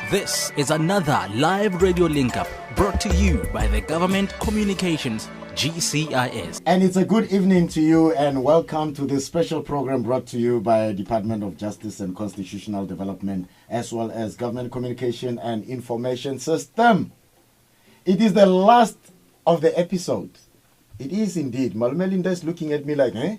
This is another live radio link-up brought to you by the Government Communications GCIS. And it's a good evening to you and welcome to this special program brought to you by Department of Justice and Constitutional Development as well as Government Communication and Information System. It is the last of the episode. It is indeed. Malmelinda is looking at me like, eh?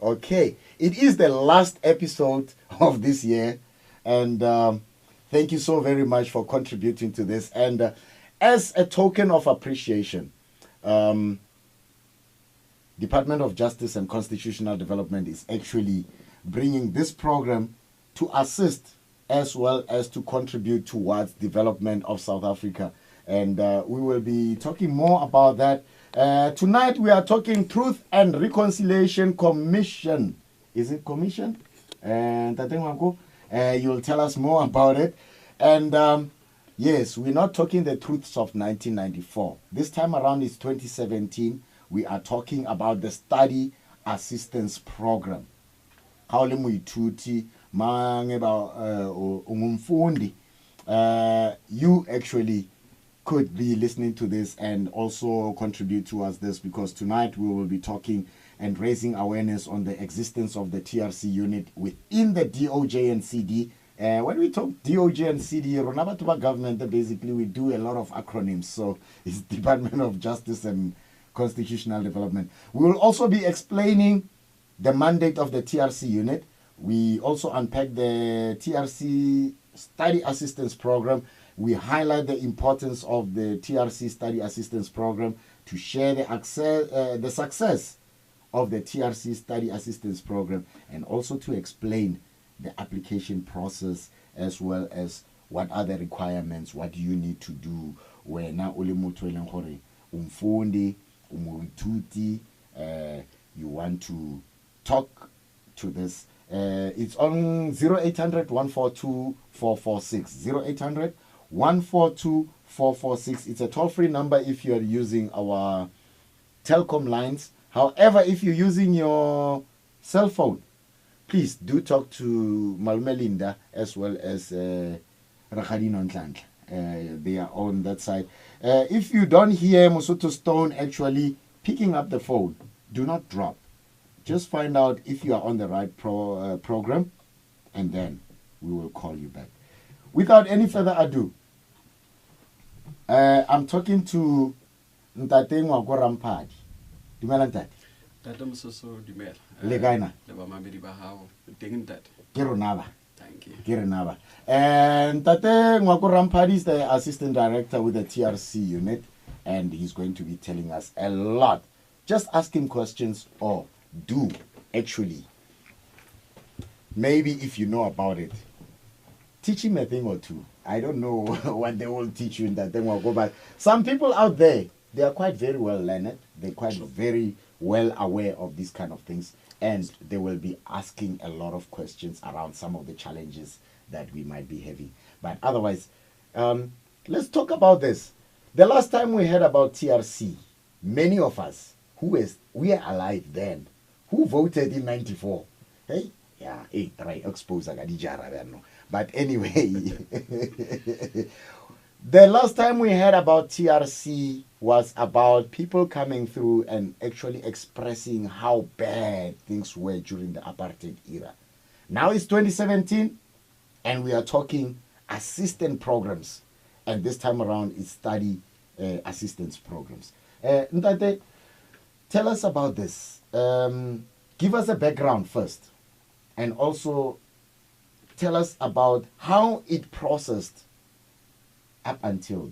Okay. It is the last episode of this year and thank you so very much for contributing to this. And as a token of appreciation, Department of Justice and Constitutional Development is actually bringing this program to assist as well as to contribute towards development of South Africa. And we will be talking more about that. Tonight we are talking Truth and Reconciliation Commission. Is it commission? And Ngwako, you'll tell us more about it. And yes, we're not talking the truths of 1994. This time around it's 2017. We are talking about the Study Assistance Program. You actually could be listening to this and also contribute towards this, because tonight we will be talking and raising awareness on the existence of the TRC unit within the DOJ&CD. When we talk DOJ&CD, government, basically we do a lot of acronyms. So it's Department of Justice and Constitutional Development. We will also be explaining the mandate of the TRC unit. We also unpack the TRC Study Assistance Program. We highlight the importance of the TRC Study Assistance Program to share the success of the TRC Study Assistance Program, and also to explain the application process as well as what are the requirements, what do you need to do when you want to talk to this. It's on 0800 142 446. 0800 142 446. It's a toll-free number if you are using our telecom lines. However, if you're using your cell phone, please do talk to Malmelinda as well as Ramphadi Nontlanhla. They are on that side. If you don't hear Mosotho Stone actually picking up the phone, do not drop. Just find out if you are on the right program, and then we will call you back. Without any further ado, I'm talking to Ntate Ngwako Ramphadi. Dumela ntate. Tata Msoso Dumela. Le kaina? Le ba mabedi ba hao. Teng ntate. Ke rona ba. Thank you. Ke rona ba. And Tate Ngwako Ramphadi is the Assistant Director with the TRC unit, and he's going to be telling us a lot. Just ask him questions, or do actually. Maybe if you know about it, teach him a thing or two. I don't know what they will teach you in that thing. But some people out there, they are quite very well learned. They're quite very well aware of these kind of things. And they will be asking a lot of questions around some of the challenges that we might be having. But otherwise, let's talk about this. The last time we heard about TRC, many of us we are alive then, who voted in 94. Hey? Yeah, hey, try expose no. But anyway, the last time we heard about TRC was about people coming through and actually expressing how bad things were during the apartheid era. Now it's 2017, and we are talking assistance programs. And this time around, it's study assistance programs. Ntate, tell us about this. Give us a background first. And also tell us about how it processed up until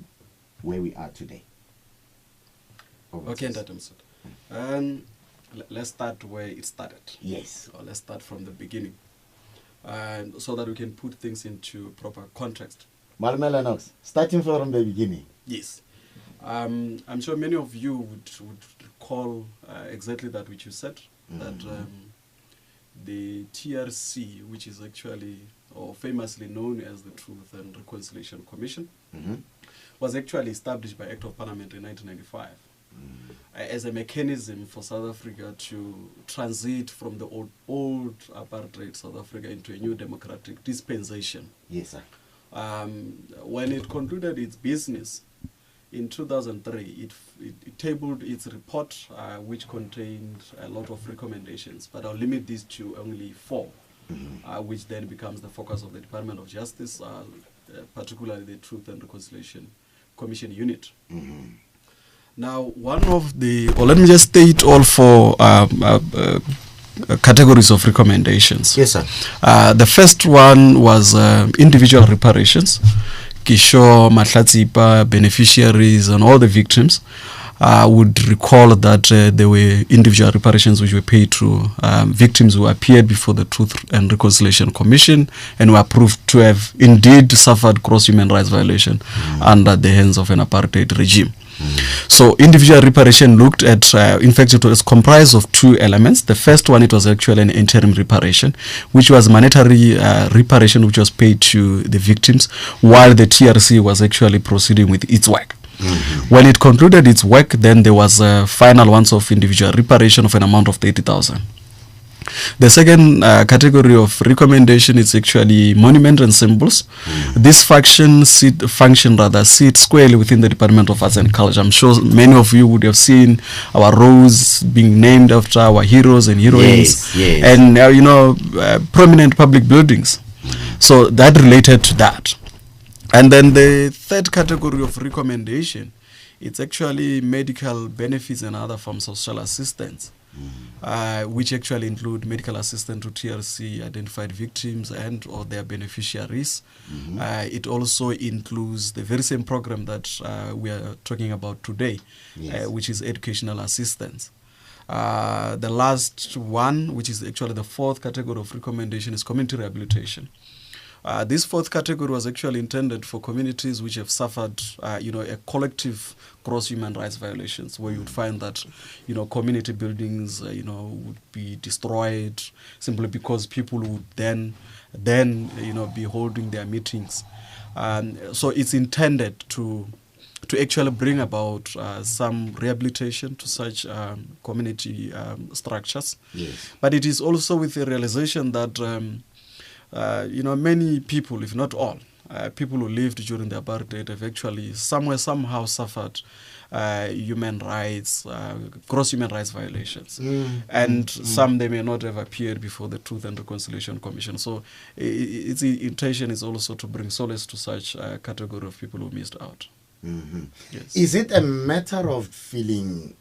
where we are today. Okay, Tata Msoso. Let's start where it started. Yes. Or let's start from the beginning. So that we can put things into proper context. Malmela Knox, starting from the beginning. Yes. I'm sure many of you would recall exactly that which you said, that the TRC, which is actually or famously known as the Truth and Reconciliation Commission, was actually established by Act of Parliament in 1995 as a mechanism for South Africa to transit from the old apartheid South Africa into a new democratic dispensation. Yes, sir. when it concluded its business in 2003, it tabled its report, which contained a lot of recommendations, but I'll limit these to only 4, which then becomes the focus of the Department of Justice, particularly the Truth and Reconciliation Commission unit. Now, one of the, or let me just state all 4 categories of recommendations. Yes, sir. The first one was individual reparations. Kisho, Matlatsipa, beneficiaries, and all the victims would recall that there were individual reparations which were paid to victims who appeared before the Truth and Reconciliation Commission and were proved to have indeed suffered gross human rights violation under the hands of an apartheid regime. So individual reparation looked at, in fact, it was comprised of 2 elements. The first one, it was actually an interim reparation, which was monetary reparation, which was paid to the victims while the TRC was actually proceeding with its work. When it concluded its work, then there was a final ones of individual reparation of an amount of 30,000. The second category of recommendation is actually monument and symbols. This function sit squarely within the Department of Arts and Culture. I'm sure many of you would have seen our roads being named after our heroes and heroines, and prominent public buildings. So that related to that. And then the third category of recommendation, it's actually medical benefits and other forms of social assistance. Which actually include medical assistance to TRC identified victims and or their beneficiaries. It also includes the very same program that we are talking about today, which is educational assistance. The last one, which is actually the 4th category of recommendation, is community rehabilitation. This 4th category was actually intended for communities which have suffered, a collective gross human rights violations, where you would find that, community buildings, would be destroyed simply because people would then, be holding their meetings. So it's intended to actually bring about some rehabilitation to such community structures. But it is also with the realization that many people, if not all, people who lived during the apartheid have actually somehow suffered human rights, gross human rights violations. And some, they may not have appeared before the Truth and Reconciliation Commission. So its intention is also to bring solace to such a category of people who missed out. Yes. Is it a matter of feeling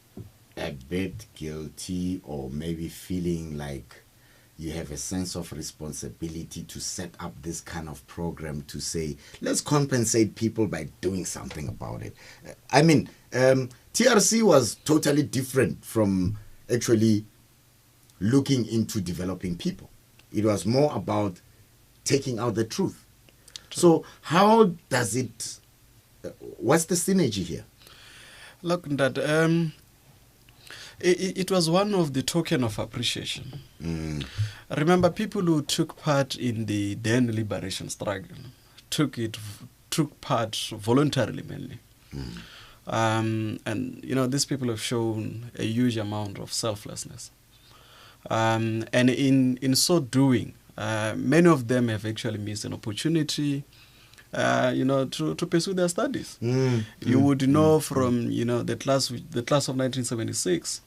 a bit guilty, or maybe feeling like you have a sense of responsibility to set up this kind of program to say, let's compensate people by doing something about it? I mean, TRC was totally different from actually looking into developing people. It was more about taking out the truth. So how does it, what's the synergy here? Look, that it was one of the token of appreciation. Remember, people who took part in the then liberation struggle took part voluntarily mainly. And these people have shown a huge amount of selflessness. And in so doing, many of them have actually missed an opportunity to pursue their studies. You would know from the class of 1976,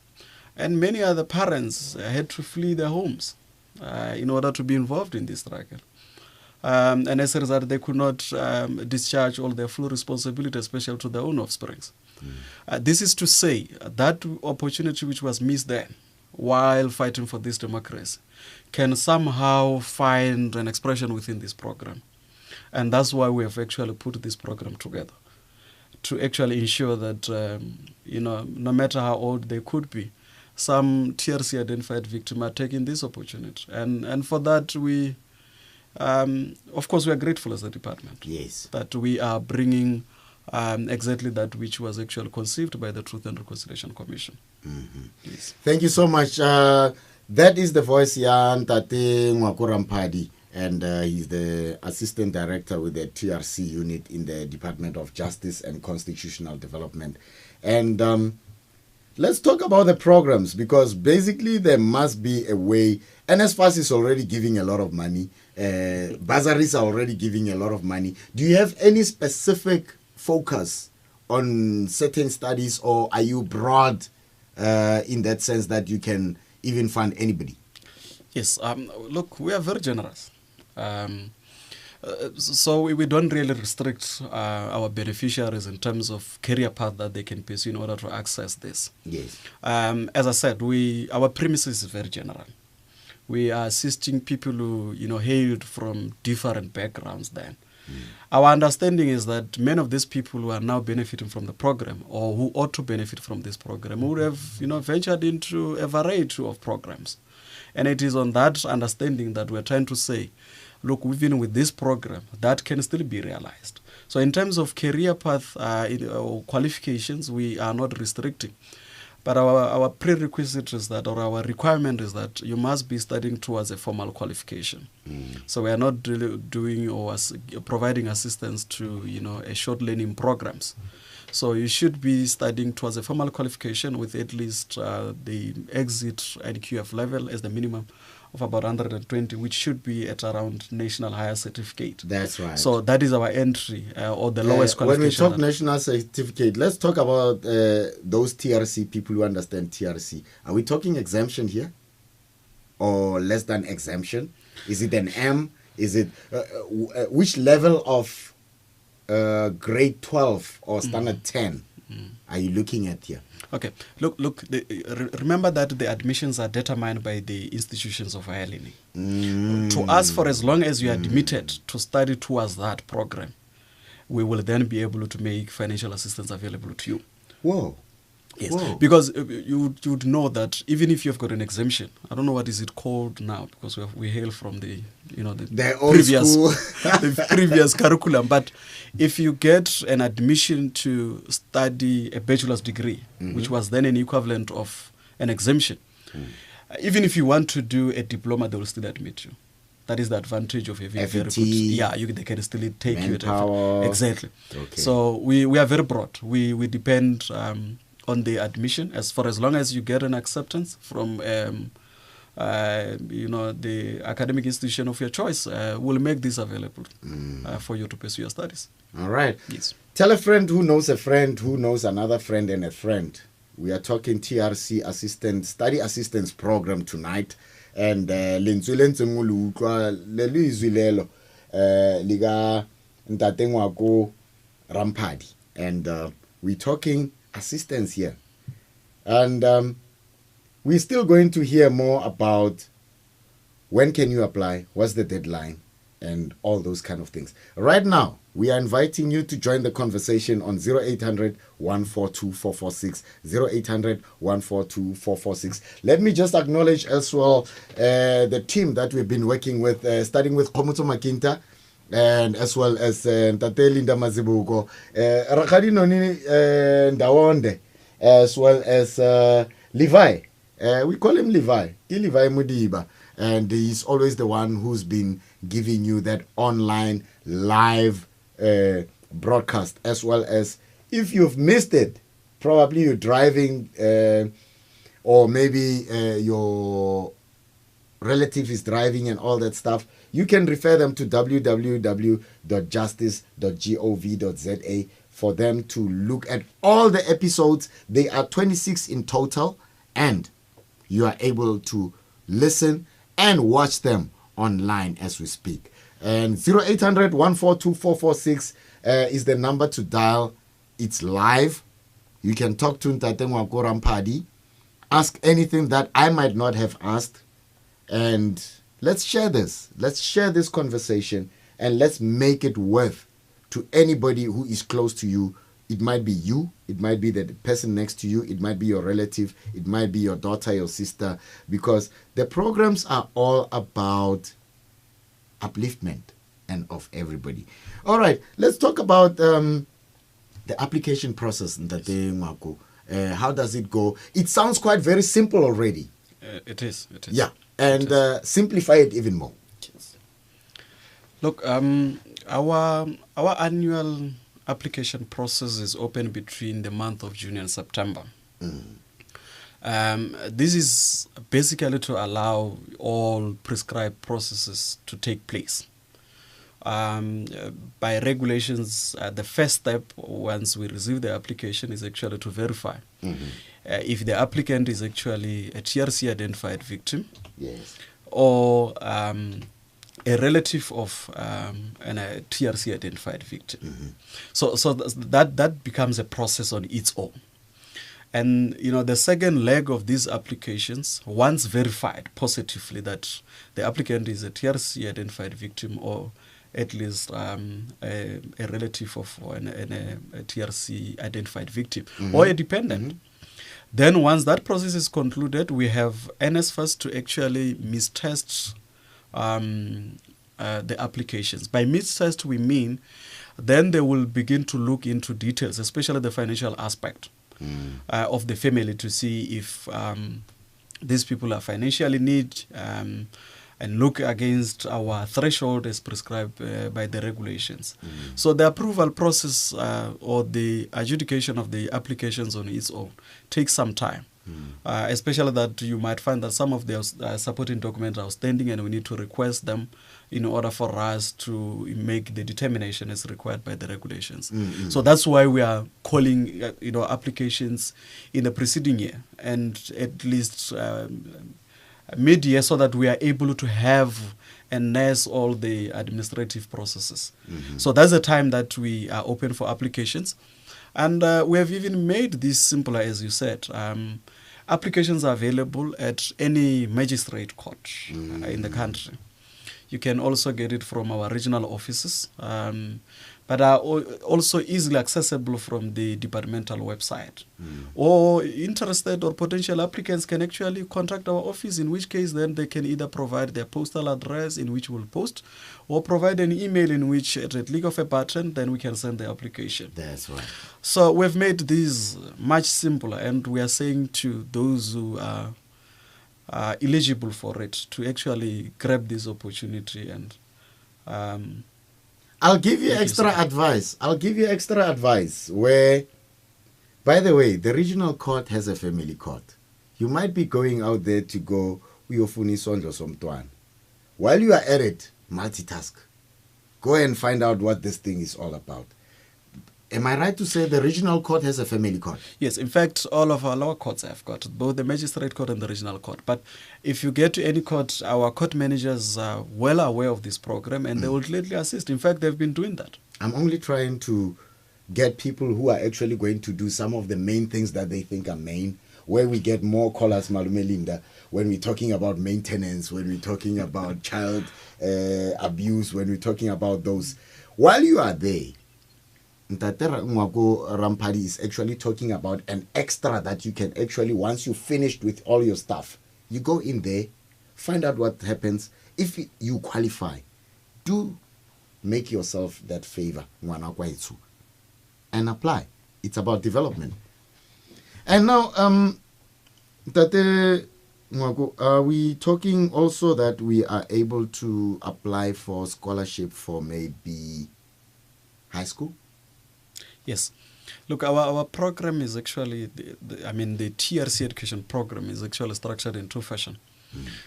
and many other parents had to flee their homes in order to be involved in this struggle. And as a result, they could not discharge all their full responsibility, especially to their own offsprings. This is to say that opportunity which was missed then, while fighting for this democracy, can somehow find an expression within this program. And that's why we have actually put this program together, to actually ensure that, no matter how old they could be, some TRC-identified victims are taking this opportunity. And for that, we, of course, we are grateful as a department. Yes. That we are bringing exactly that which was actually conceived by the Truth and Reconciliation Commission. Yes. Thank you so much. That is the voice, Tate Ngwako Ramphadi, and he's the Assistant Director with the TRC unit in the Department of Justice and Constitutional Development. And let's talk about the programs, because basically there must be a way. NSFAS is already giving a lot of money. Bursaries are already giving a lot of money. Do you have any specific focus on certain studies, or are you broad in that sense that you can even fund anybody? Yes, look, we are very generous. So we don't really restrict our beneficiaries in terms of career path that they can pursue in order to access this. Yes. As I said, our premises is very general. We are assisting people who hailed from different backgrounds then. Our understanding is that many of these people who are now benefiting from the program, or who ought to benefit from this program, would have ventured into a variety of programs. And it is on that understanding that we're trying to say, look, even with this program, that can still be realized. So in terms of career path or qualifications, we are not restricting. But our prerequisite is that, or our requirement is that you must be studying towards a formal qualification. So we are not really doing or providing assistance to, a short learning programs. So you should be studying towards a formal qualification with at least the exit IDQF level as the minimum of about 120, which should be at around National Higher Certificate. That's right. So that is our entry, or the lowest qualification. When we talk National Certificate, let's talk about those TRC people who understand TRC. Are we talking exemption here? Or less than exemption? Is it an M? Is it which level of grade 12 or standard 10 are you looking at here? Okay, look. Remember that the admissions are determined by the institutions of higher learning. To us, for as long as you are admitted to study towards that program, we will then be able to make financial assistance available to you. Whoa. Yes, Whoa. because you would know that even if you've got an exemption, I don't know what is it called now, because we hail from the the old previous school. the previous curriculum. But if you get an admission to study a bachelor's degree, which was then an equivalent of an exemption, even if you want to do a diploma, they will still admit you. That is the advantage of having very good. Yeah, they can still take manpower. you. Exactly. Okay. So we are very broad. We depend on the admission as long as you get an acceptance from the academic institution of your choice. We'll make this available for you to pursue your studies. All right. Yes. Tell a friend who knows a friend who knows another friend and a friend. We are talking TRC Study Assistance Program tonight. And Ngwako Ramphadi. And we're talking assistance here. And we're still going to hear more about when can you apply, what's the deadline, and all those kind of things. Right now, we are inviting you to join the conversation on 0800 142 446, 0800 142 446. Let me just acknowledge as well the team that we've been working with, starting with Komuto Makinta, and as well as Ntate Linda Mazibuko, Rakadi Noni Ndawonde, as well as Levi. We call him Levi Mudiba, and he's always the one who's been giving you that online live broadcast, as well as if you've missed it, probably you're driving or maybe your relative is driving and all that stuff, you can refer them to www.justice.gov.za for them to look at all the episodes. They are 26 in total, and you are able to listen and watch them online as we speak. And 0800 142 446 is the number to dial. It's live. You can talk to Ntate Ngwako Ramphadi, ask anything that I might not have asked, and let's share this. Let's share this conversation, and let's make it worth to anybody who is close to you. It might be you, it might be the person next to you, it might be your relative, it might be your daughter, your sister, because the programs are all about upliftment and of everybody. All right, let's talk about the application process. Ngwako. How does it go? It sounds quite very simple already. It is. Yeah, and simplify it even more. Yes. Look, our annual application process is open between the month of June and September. This is basically to allow all prescribed processes to take place. By regulations, the first step once we receive the application is actually to verify if the applicant is actually a TRC identified victim, Yes. or a relative of a TRC identified victim. So that becomes a process on its own. And the second leg of these applications, once verified positively that the applicant is a TRC identified victim or at least a relative of a TRC identified victim or a dependent, then once that process is concluded, we have NSFAS to actually mistest the applications. By mistest, we mean then they will begin to look into details, especially the financial aspect of the family, to see if these people are financially in need, and look against our threshold as prescribed by the regulations. So the approval process or the adjudication of the applications on its own takes some time. Especially that you might find that some of the supporting documents are outstanding and we need to request them in order for us to make the determination as required by the regulations. So that's why we are calling applications in the preceding year and at least mid-year, so that we are able to have and nurse all the administrative processes. So that's the time that we are open for applications. And we have even made this simpler, as you said. Applications are available at any magistrate court in the country. You can also get it from our regional offices, but are also easily accessible from the departmental website. Or interested or potential applicants can actually contact our office, in which case then they can either provide their postal address in which we'll post, or provide an email in which at the click of a button, then we can send the application. That's right. So we've made this much simpler, and we are saying to those who are eligible for it to actually grab this opportunity. And I'll give you extra advice. Where, by the way, the regional court has a family court. You might be going out there to go uyofuna isondlo somntwana. While you are at it, multitask. Go and find out what this thing is all about. Am I right to say the regional court has a family court? Yes, in fact, all of our lower courts have got both the magistrate court and the regional court. But if you get to any court, our court managers are well aware of this program and they will gladly assist. In fact, they've been doing that. I'm only trying to get people who are actually going to do some of the main things that they think are main, where we get more callers, Malume Linda, when we're talking about maintenance, when we're talking about child abuse, when we're talking about those. While you are there, Ngwako Ramphadi is actually talking about an extra that you can actually, once you're finished with all your stuff, you go in there, find out what happens. If you qualify, do make yourself that favor, and apply. It's about development. And now, Tate Ngwako, are we talking also that we are able to apply for scholarship for maybe high school? Yes. Look, our program is actually, the TRC education program is actually structured in two fashions.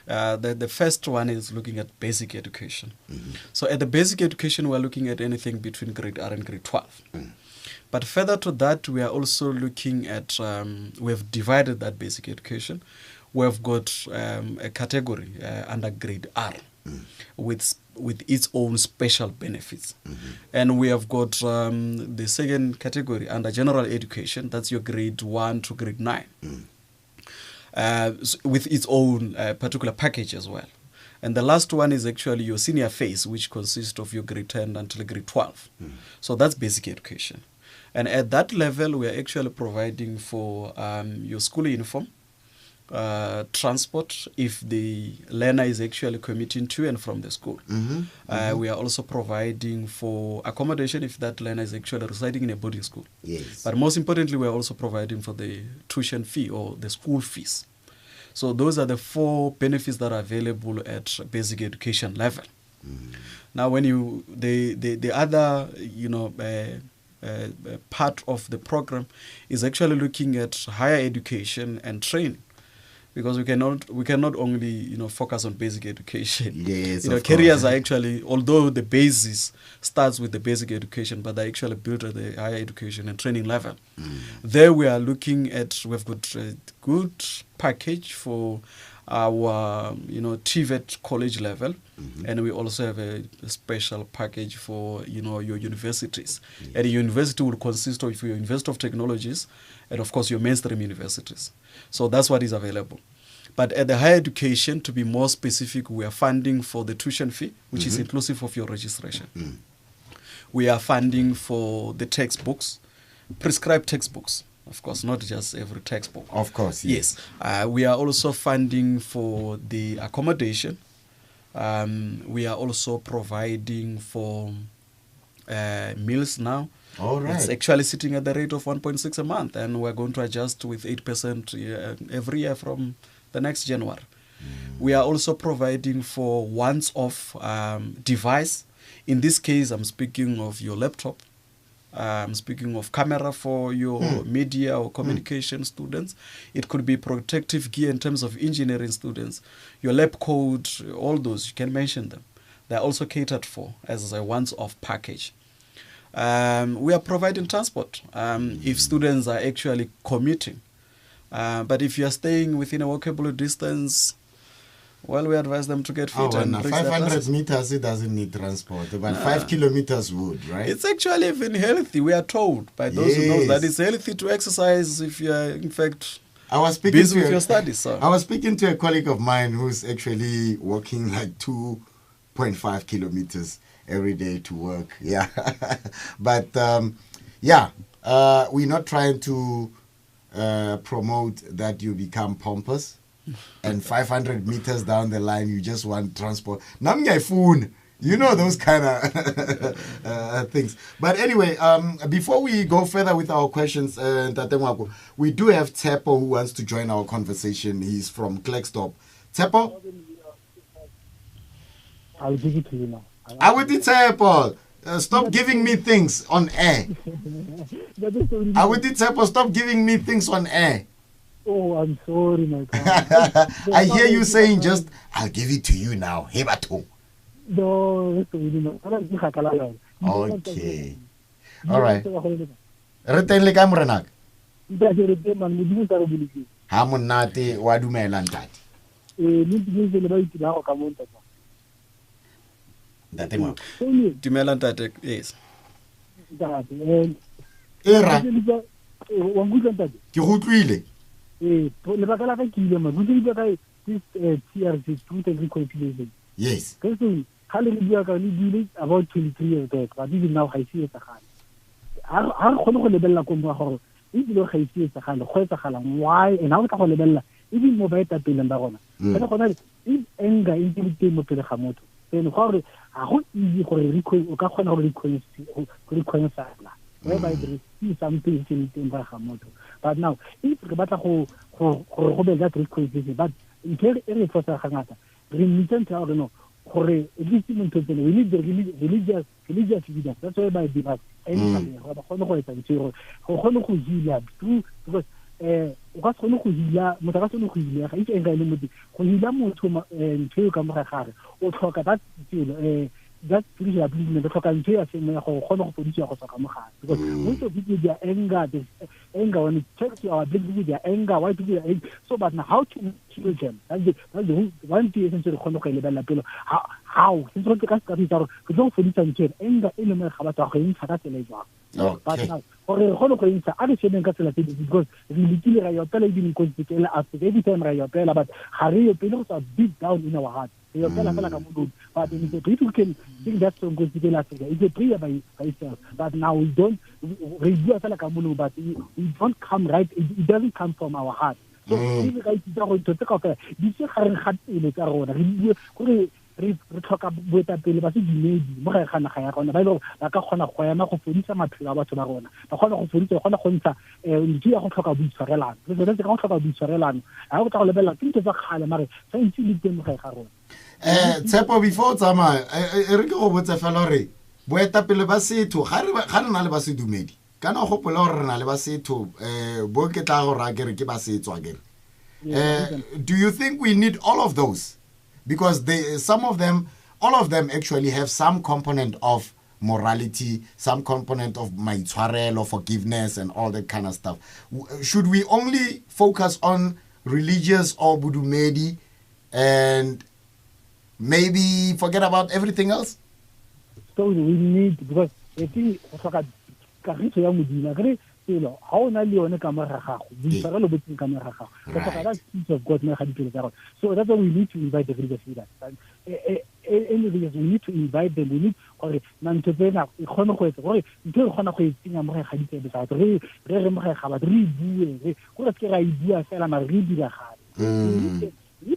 The first one is looking at basic education. So at the basic education, we're looking at anything between grade R and grade 12. But further to that, we are also looking at, we have divided that basic education. We have got a category under grade R with its own special benefits. And we have got the second category under general education, that's your grade 1 to grade 9, with its own particular package as well. And the last one is actually your senior phase, which consists of your grade 10 until grade 12. So that's basic education. And at that level, we are actually providing for your school uniform, transport if the learner is actually commuting to and from the school. We are also providing for accommodation if that learner is actually residing in a boarding school. Yes. But most importantly, we are also providing for the tuition fee or the school fees. So those are the 4 benefits that are available at basic education level. Now, when you the other part of the program is actually looking at higher education and training. Because we cannot only focus on basic education. Yes, careers are actually, although the basis starts with the basic education, but they actually built at the higher education and training level. There we are looking at, we've got a good package for our TVET college level, and we also have a special package for your universities. And a university will consist of your University of Technologies and of course your mainstream universities. So that's what is available. But at the higher education, to be more specific, we are funding for the tuition fee, which is inclusive of your registration. We are funding for the textbooks, prescribed textbooks. Of course, not just every textbook. Of course, yes. We are also funding for the accommodation. We are also providing for meals now. All right. It's actually sitting at the rate of 1.6 a month, and we're going to adjust with 8% every year from the next January. We are also providing for once-off device. In this case, I'm speaking of your laptop. I'm speaking of camera for your media or communication students. It could be protective gear in terms of engineering students. Your lab coat, all those, you can mention them. They're also catered for as a once-off package. We are providing transport if students are actually commuting. But if you are staying within a walkable distance, well, we advise them to get fit. And 500 meters, it doesn't need transport, but 5 kilometers would, right? It's actually even healthy. We are told by those who know that it's healthy to exercise if you are, in fact, busy with your studies. So. I was speaking to a colleague of mine who's actually walking like 2.5 kilometers every day to work. Yeah. But, we're not trying to promote that you become pompous. And 500 meters down the line, you just want transport. You know those kind of things. But anyway, before we go further with our questions, Tate Ngwako, we do have Tsepo who wants to join our conversation. He's from Klerksdorp. Tsepo? I'll give it to you now. I will Tsepo. Stop giving me things on air. I will Tsepo. Stop giving me things on air. Oh, I'm sorry, my God. I hear you saying just, I'll give it to you now. Hebato. No, okay. All right. Retenle ka morenak. Ha monate wa dumela ntate. Ntate mo. Dumela ntate, yes. Era. Ke go tlwile. lebaka la ka ke ile mo botse ka this TRC Study Assitance. Yes. Because how le bua ka le dile about 23 years back, but even now I see it again. Ha khone go lebella ko mo gore e dilo ga ise etsa gale go etsa gala why and how ka go lebella even mo ba eta pele ba gona ka gona if enga e ntse mo pele ga motho then gore ha go easy gore o ka gona go reconcile whereby there is something in ba ga motho. But now if re batla go be that reconciliation, but in case re fosa ga ngata re nnitse tsa gore no gore at least in total we need the religious evidence. That's why by device and go kgone go etsa ntse go kgone go hila because o ka kgone go hila motho ka kgone go hila ga itse enga ile motho go hila motho ntse ka mo gare o tlhoka that tselo that spiritual movement tlhoka ntse ya sengwe go kgone go fodisa go tsaka mo gare because most of people they are anger when it checks our ability their anger why people are angry. So but now how to kill them that's the one thing essentially kgone go lebella pelo how since re ka ska tsaro go go fodisa ntse anger ile mo ga batho go intsa ka tsela jwa but now gore kgone go intsa a re shebeng ka tsela tse because re litile ra yo pela even constitutional aspect every time ra yo pela but ga re yo pele go deep down in our heart yo pela fela ka mo but in the people can think that's so constitutional aspect it's a prayer by itself but now we don't review fela ka mo but we don't come right it doesn't come from our heart so if ga itse go tse ka fela di se ga re gatile tsa rona re gore re tlhoka boeta pele ba se dimedi mo ga gana ga ya rona ba ile ba ka kgona go ema go fodisa maphelo a batho ba rona ba kgona go fodisa kgona go ntsha ntse ya go tlhoka boitshwarelano re se ka go tlhoka boitshwarelano a go tla go lebella ke ntse tsa gale mare sa ntse le teng mo ga rona Tsepo before tsama re ke go botsa fela re boetapele ba setho ga re na le ba sedumedi kana go gopola gore re na le ba setho bo ke tla go ra ke ba setso akere. Do you think we need all of those? Because all of them actually have some component of morality, some component of maitshwarelo, forgiveness, and all that kind of stuff. Should we only focus on religious or budumedi and maybe forget about everything else? So we need, because I think how na le yone ka mara gago diparelo botse ka mara gago that piece of God na ga dipele tsa rona. So that's why we need to invite the religious leaders. We need to invite them. We need gore nantse tsena e khone go etsa gore ntse re khona go itsenya mo ga ditsebe tsa re mo ga ba re bue gore ke ra I bua fela ma re dira gale. We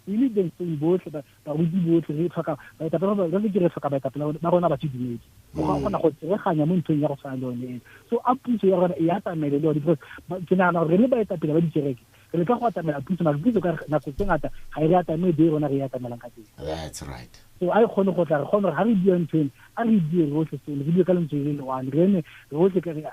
need them to both ba we both re tlhoka ba eta ba re ke re tlhoka ba eta ba rona ba tshidimedi go gona go tsereganya mo ntweng ya go tsaya lone. So a puso ya rona e ya tamele le because ke na re le ba eta pele ba dikereke re ka go atamela puso na puso ka na go tsengata ga re atamele di rona re ya tamelang ka teng. That's right. So I khone go tla re khone ha re bua ntweng a re bue rotlhe so re bue ka lentswe le one re rotlhe ka re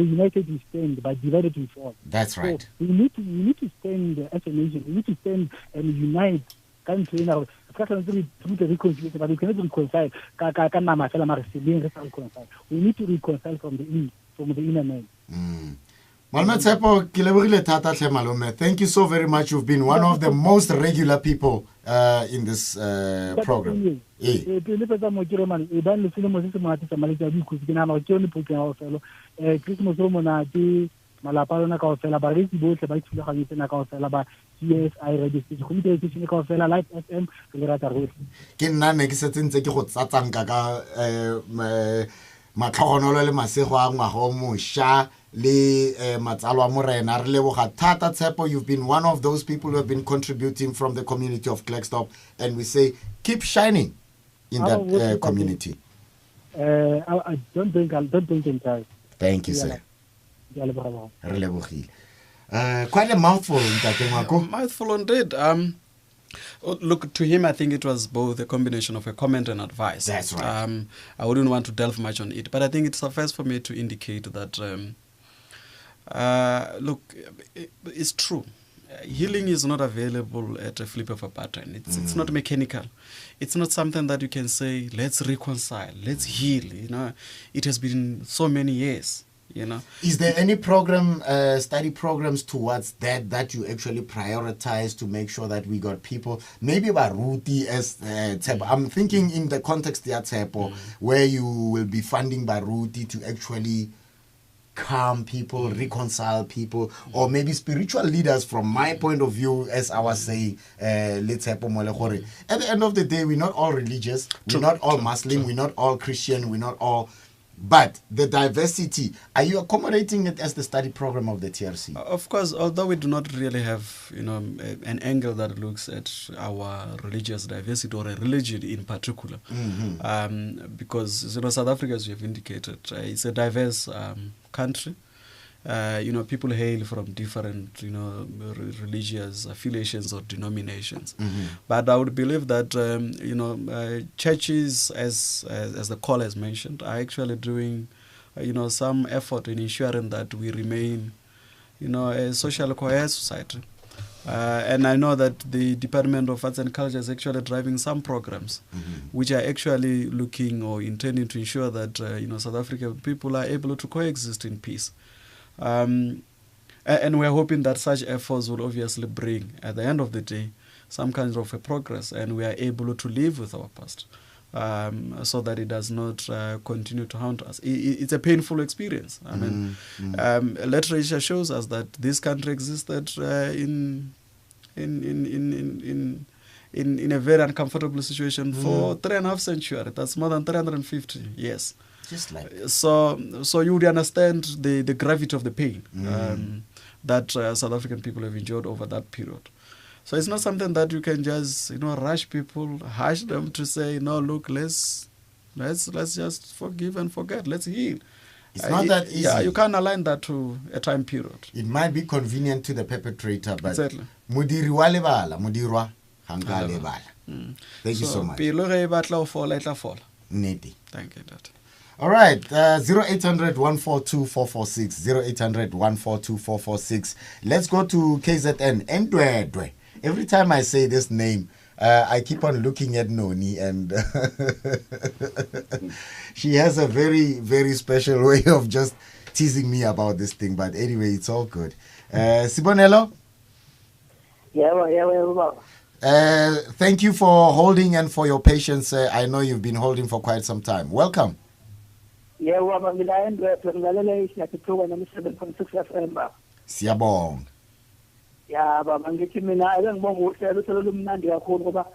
united we stand but divided we fall. That's right. So we need to stand as a nation. We need to stand and unite country now. We need to reconcile from the inner man. Malome Tshepo, ke lebohile thata hle malome. Thank you so very much. You've been one of the most regular people in this program. malapa lona ka ofela ba re botlhe ba ithulaganyetse na ka ofela ba CSI radio station go ite station ka ofela Live FM le rata rotlhe ke nna ne ke setsentse ke go tsatsanka ka matlhogonolo le masego a ngwago mosha le matsalo a morena re leboga thata Tshepo. You've been one of those people who have been contributing from the community of Klerksdorp, and we say keep shining in that community. I don't think entirely. Thank you, sir. Quite a mouthful, Ngwako. Mouthful indeed. Look, to him, I think it was both a combination of a comment and advice. That's right. I wouldn't want to delve much on it, but I think it suffices for me to indicate that, look, it's true. Healing is not available at a flip of a button. It's not mechanical. It's not something that you can say, let's reconcile, let's heal. You know, it has been so many years. You know, is there any study programs towards that you actually prioritize to make sure that we got people, maybe Baruti as Tshepo? I'm thinking in the context of Tshepo, where you will be funding Baruti to actually calm people, reconcile people, or maybe spiritual leaders from my point of view, as I was saying, at the end of the day, we're not all religious, we're not all Muslim, we're not all Christian, we're not all... But the diversity, are you accommodating it as the study program of the TRC? Of course, although we do not really have, you know, an angle that looks at our religious diversity or a religion in particular, because, you know, South Africa, as you have indicated, it's a diverse country. You know, people hail from different, you know, religious affiliations or denominations. But I would believe that, you know, churches, as the call has mentioned, are actually doing, you know, some effort in ensuring that we remain, you know, a social coherent society. And I know that the Department of Arts and Culture is actually driving some programs which are actually looking or intending to ensure that, you know, South African people are able to coexist in peace. And we're hoping that such efforts will obviously bring, at the end of the day, some kind of a progress, and we are able to live with our past, so that it does not continue to haunt us. It's a painful experience. I mean, literature shows us that this country existed in a very uncomfortable situation for 3.5 centuries. That's more than 350 years. Just like so you would understand the gravity of the pain that South African people have endured over that period. So it's not something that you can just, you know, rush people, hush them to say, no, look, let's just forgive and forget, let's heal. It's not that easy. Yeah, you can't align that to a time period. It might be convenient to the perpetrator, but exactly. Mudiri wa lebala, mudirwa hanga lebala. Thank you so much. Neti. Thank you, Dad. All right, 0800 142 446, 0800 142 446. Let's go to KZN. Ndwedwe. Every time I say this name, I keep on looking at Noni, and she has a very, very special way of just teasing me about this thing. But anyway, it's all good. Sibonelo? Yeah. Thank you for holding and for your patience. I know you've been holding for quite some time. Welcome. Yeah, well, I'm going to 7.6 FM. Siyabonga. Yeah, but I'm getting me now. I don't want to tell them Nandi Akoba.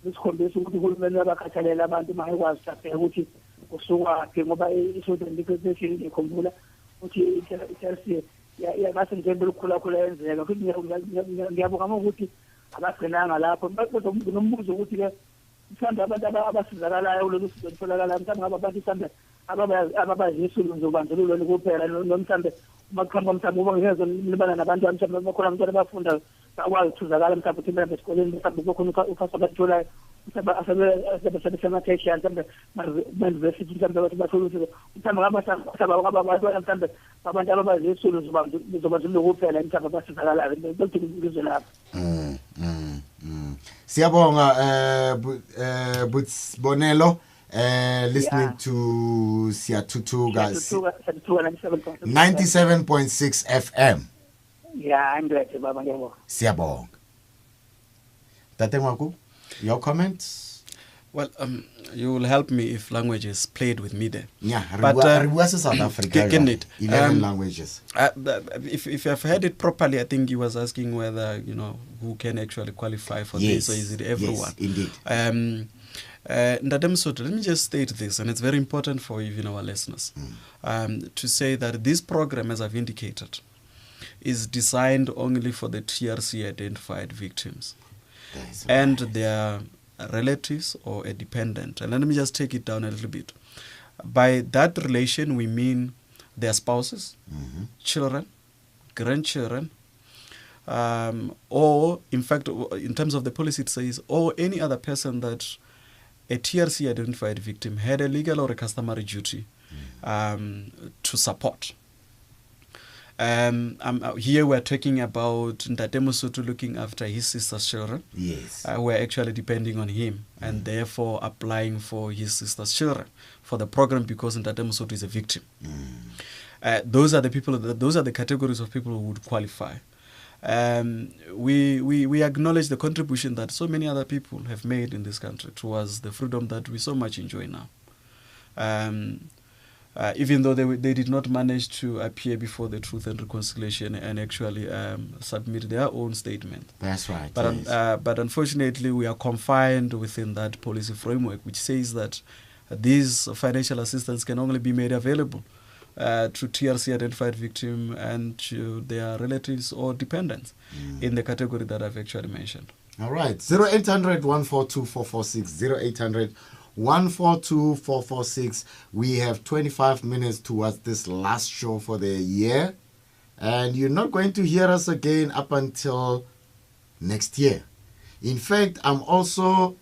This condition would never catch a level about my was at the Huti, Usua, Kimoba, Isudan, because they see the Komula, which is TRC. Yeah, that's in general Kula, and they couldn't have Huti. About the Nana Lap, but the Muzu Huti. Sanda abasizakala ulutholakala mhlawumbe ngabantu mhlawumbe ababayizulu nzobandlululo kuphela nomhlawumbe umakhamba mhlawumbe ubangeza nibana nabantu mhlawumbe bakhona abantwana abafunda bakwazi ukuthuzakala mhlawumbe ukuthi mhlawumbe esikoleni mhlawumbe kukhona uphasa abatholayo mhlawumbe asebesematheshiya mhlawumbe ma-university mhlawumbe abantu bathola ukuthi mhlawumbe mhlawumbe abantu ababayizulu nzobandlululo kuphela mhlawumbe abasizakalayo ngizwe lapho. Siyabonga Bonelo, listening to Siyathutuka 97.6 FM. Yeah, I'm glad to Baba Ngwako. Siyabonga. Tate Ngwako, your comments? Well, you will help me if language is played with me there. Yeah, but South Africa, 11 languages. If I've heard it properly, I think he was asking whether, who can actually qualify for this, or is it everyone? Yes, indeed. Ndademsoto, let me just state this, and it's very important for even our listeners, to say that this program, as I've indicated, is designed only for the TRC identified victims and their relatives or a dependent. And let me just take it down a little bit. By that relation, we mean their spouses, children, grandchildren, or in fact, in terms of the policy, it says, or any other person that a TRC identified victim had a legal or a customary duty to support. Here we're talking about Ndate Musutu looking after his sister's children. Yes. We're actually depending on him and therefore applying for his sister's children for the program because Ndate Musutu is a victim. Those are the people. Those are the categories of people who would qualify. We acknowledge the contribution that so many other people have made in this country towards the freedom that we so much enjoy now. Even though they did not manage to appear before the Truth and Reconciliation and actually submit their own statement. That's right. But unfortunately, we are confined within that policy framework, which says that these financial assistance can only be made available to TRC identified victim and to their relatives or dependents in the category that I've actually mentioned. All right. 0800 142 446, 0800 142 446. We have 25 minutes towards this last show for the year. And you're not going to hear us again up until next year. In fact, I'm also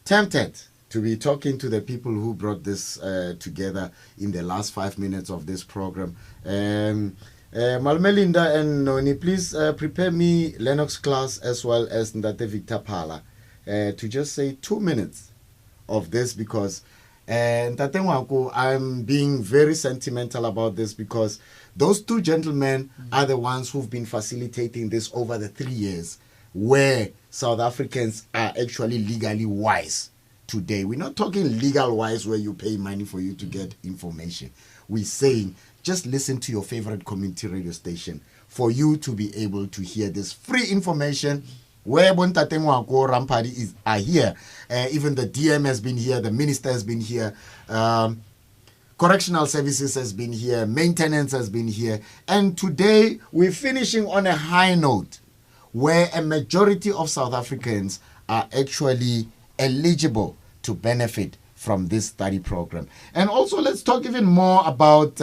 tempted to be talking to the people who brought this together in the last 5 minutes of this program. Malmelinda and Noni, please prepare me Lennox class as well as Ndate Victor Pala to just say 2 minutes of this, because Ntate Ngwako, I'm being very sentimental about this because those two gentlemen are the ones who've been facilitating this over the 3 years where South Africans are actually legally wise today. We're not talking legal wise where you pay money for you to get information. We're saying just listen to your favorite community radio station for you to be able to hear this free information where Ntate Ngwako, Ramphadi are here. Even the DM has been here, the minister has been here, correctional services has been here, maintenance has been here. And today we're finishing on a high note where a majority of South Africans are actually eligible to benefit from this study program. And also let's talk even more about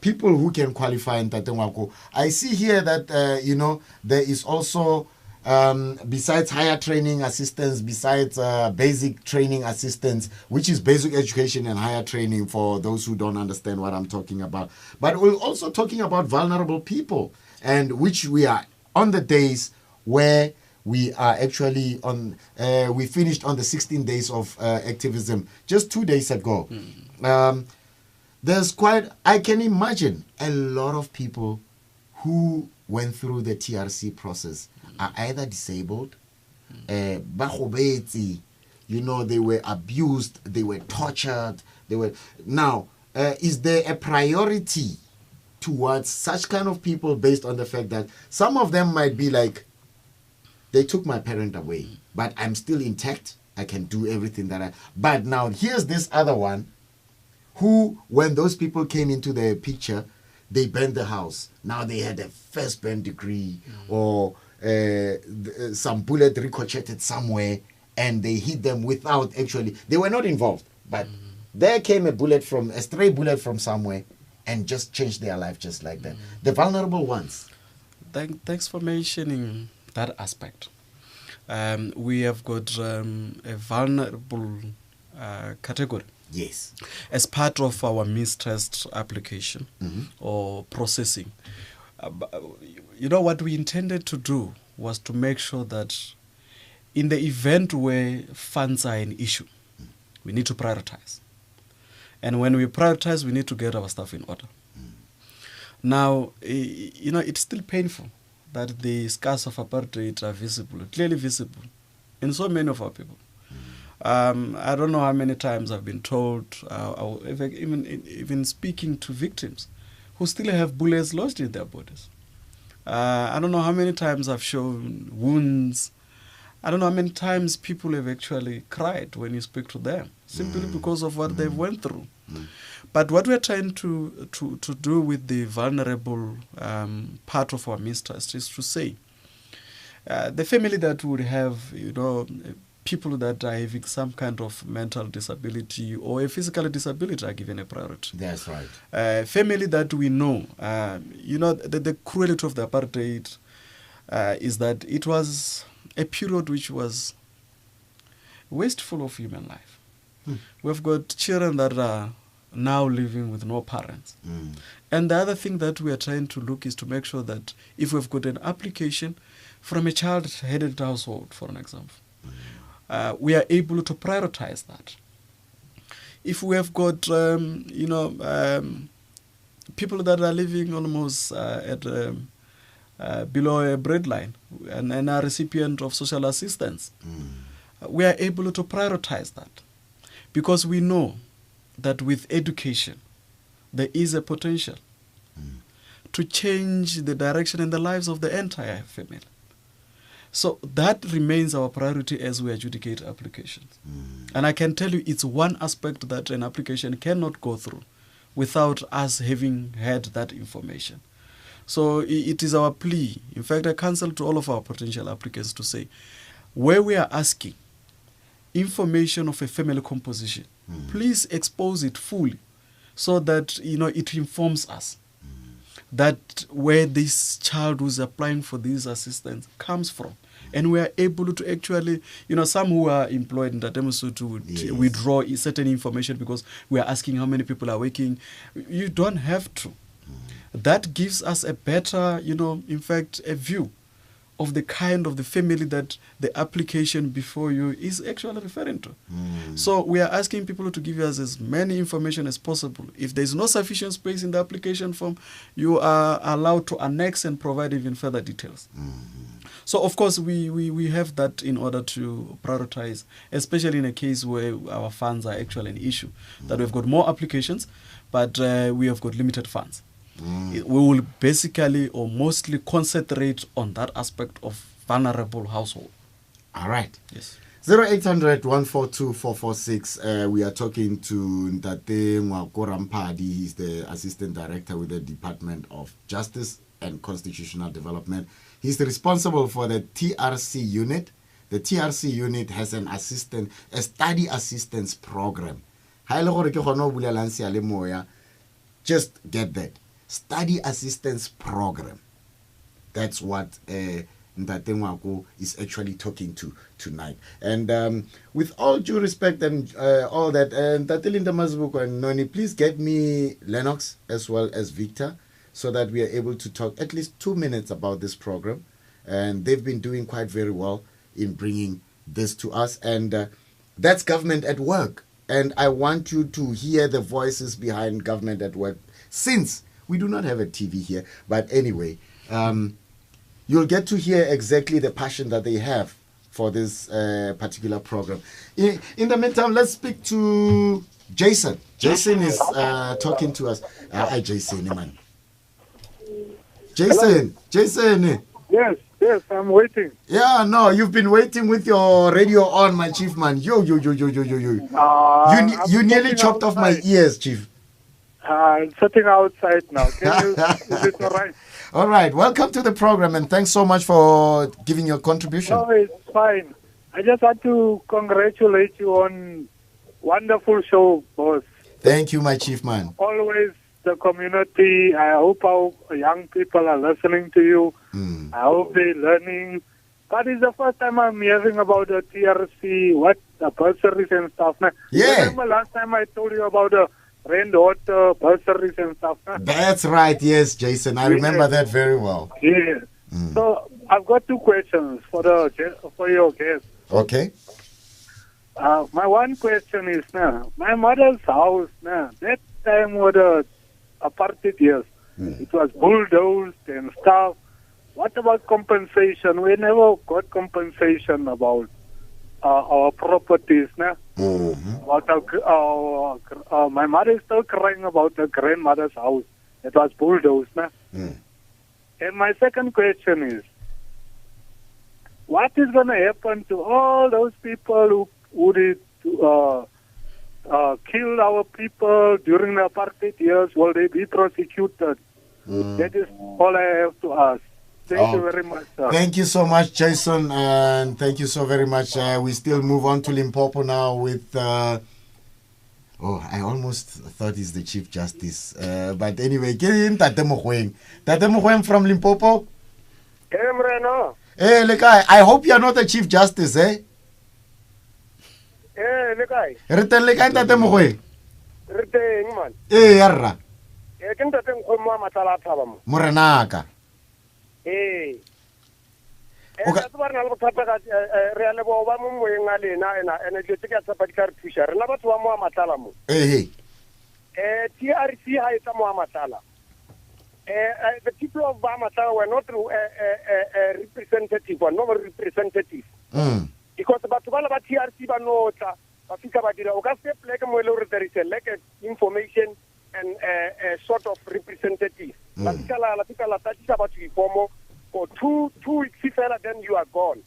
people who can qualify in Ntate Ngwako. I see here that, there is also besides higher training assistance, besides basic training assistance, which is basic education and higher training for those who don't understand what I'm talking about. But we're also talking about vulnerable people, and which we are on the days where we are actually on, we finished on the 16 days of activism just 2 days ago. There's quite, I can imagine a lot of people who went through the TRC process are either disabled, you know, they were abused, they were tortured, they were. Now, is there a priority towards such kind of people based on the fact that some of them might be like, they took my parent away, but I'm still intact, I can do everything that I. But now here's this other one who, when those people came into the picture, they burned the house. Now they had a first burn degree, or some bullet ricocheted somewhere and they hit them without actually, they were not involved, but there came a stray bullet from somewhere and just changed their life just like that. The vulnerable ones. Thanks for mentioning that aspect. We have got a vulnerable category. Yes. As part of our mistrust application or processing. You know, what we intended to do was to make sure that in the event where funds are an issue, we need to prioritize. And when we prioritize, we need to get our stuff in order. Now, you know, it's still painful that the scars of apartheid are visible, clearly visible, in so many of our people. I don't know how many times I've been told, even speaking to victims who still have bullets lodged in their bodies. I don't know how many times I've shown wounds. I don't know how many times people have actually cried when you speak to them, simply because of what they've went through. But what we're trying to do with the vulnerable part of our mistrust is to say, the family that would have, you know, people that are having some kind of mental disability or a physical disability are given a priority. That's right. Family that we know, you know, the cruelty of the apartheid is that it was a period which was wasteful of human life. We've got children that are now living with no parents. And the other thing that we are trying to look is to make sure that if we've got an application from a child-headed household, for an example, we are able to prioritize that. If we have got, you know, people that are living almost at below a breadline and are recipient of social assistance, we are able to prioritize that, because we know that with education there is a potential to change the direction and the lives of the entire family. So that remains our priority as we adjudicate applications. And I can tell you it's one aspect that an application cannot go through without us having had that information. So it is our plea. In fact, I counsel to all of our potential applicants to say, where we are asking information of a family composition, please expose it fully so that, you know, it informs us that where this child who's applying for this assistance comes from. And we are able to actually, you know, some who are employed in Tatemusutu would withdraw certain information because we are asking how many people are working. You don't have to. That gives us a better, you know, in fact, a view of the kind of the family that the application before you is actually referring to. So we are asking people to give us as many information as possible. If there is no sufficient space in the application form, you are allowed to annex and provide even further details. So, of course, we have that in order to prioritize, especially in a case where our funds are actually an issue, that we've got more applications, but we have got limited funds. We will basically or mostly concentrate on that aspect of vulnerable household. All right. Yes. 0800-142-446. We are talking to Ntate Ngwako Ramphadi. He's the Assistant Director with the Department of Justice and Constitutional Development. He's responsible for the TRC unit. The TRC unit has a study assistance program. Just get that. Study assistance program. That's what Ntate Ngwako is actually talking to tonight. And with all due respect and all that, Ntate Linda Mazibuko and Noni, please get me Lennox as well as Victor so that we are able to talk at least 2 minutes about this program. And they've been doing quite very well in bringing this to us. And that's government at work. And I want you to hear the voices behind government at work, since we do not have a TV here. But anyway, you'll get to hear exactly the passion that they have for this particular program. In the meantime, let's speak to Jason. Jason is talking to us. Hi, Jason, man. Jason. Yes, I'm waiting. Yeah, no, you've been waiting with your radio on, my chief man. Yo. You nearly chopped off my ears, chief. I'm sitting outside now. Is it all right? All right, welcome to the program, and thanks so much for giving your contribution. No, it's fine. I just want to congratulate you on wonderful show, boss. Thank you, my chief man. Always the community. I hope our young people are listening to you. I hope they're learning. But it's the first time I'm hearing about the TRC, what the bursaries and stuff. Yeah. Remember last time I told you about the rainwater bursaries and stuff. That's right, yes, Jason. I remember that very well. Yeah. So I've got 2 questions for your guest. Okay. My one question is, my mother's house, that time was the apartheid years. It was bulldozed and stuff. What about compensation? We never got compensation about our properties. About my mother is still crying about her grandmother's house. It was bulldozed. And my second question is, what is going to happen to all those people who did kill our people during the apartheid years? Will they be prosecuted? That is all I have to ask. Thank you very much, sir. Thank you so much, Jason, and thank you so very much. We still move on to Limpopo now with... I almost thought he's the Chief Justice. But anyway, Tate Mogoeng from Limpopo. Hey, Lekai, I hope you're not the Chief Justice, eh? Lekai. Reten Lekai, Tate Mogoeng. Reten, man. Eh, yarra. Morenaka. Okay. TRC the people of Bamatala were not representative or not representative. Because Batubala TRC Banota, there is a lack of information and a sort of representative. For two weeks, then you are gone.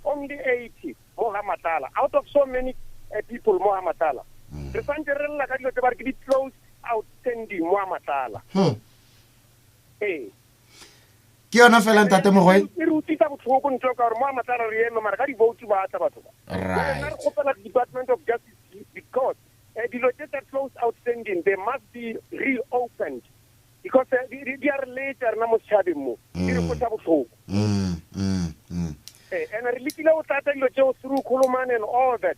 Only 80 Mohamatala. Out of so many people, Mohamatala. The Sanjarella close outstanding Mohamatala. Hey. Kiona fela Tate Mogoeng. Right. Department of Justice, because the located close outstanding, they must be reopened. Because they are later, and I really through Kuluman and all that.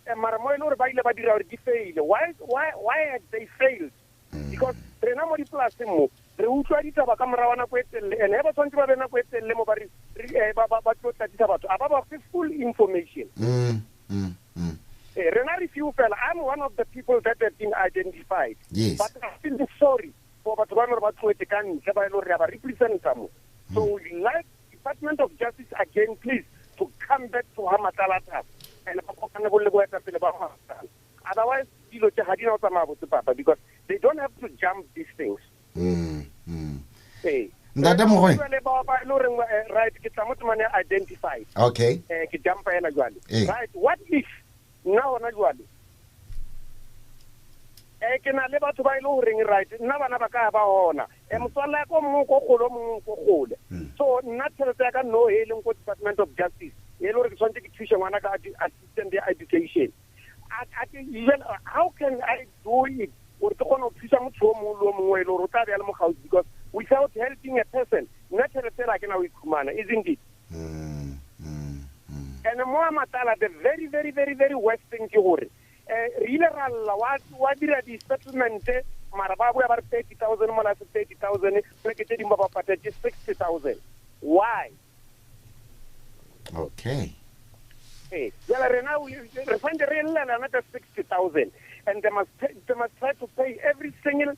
Why have they failed? Because they are not plastic. The usually and ever full information. I'm one of the people that have been identified. Yes. But I feel sorry for what one about to represent them. So we like Department of Justice again, please, to come back to Hamatalata and otherwise, because they don't have to jump these things. Hey. Right, identified. Okay. Right, what if now right now so natural no healing Department of Justice assistant education. How can I do it? Because without helping a person, natural like now we kumana, isn't it? And more matala, the very, very, very, very worst thing you would. What did the settlement? Marababu about 30,000, more 30,000, 60,000. Why? Okay. Hey, now we find the real another 60,000, and they must try to pay every single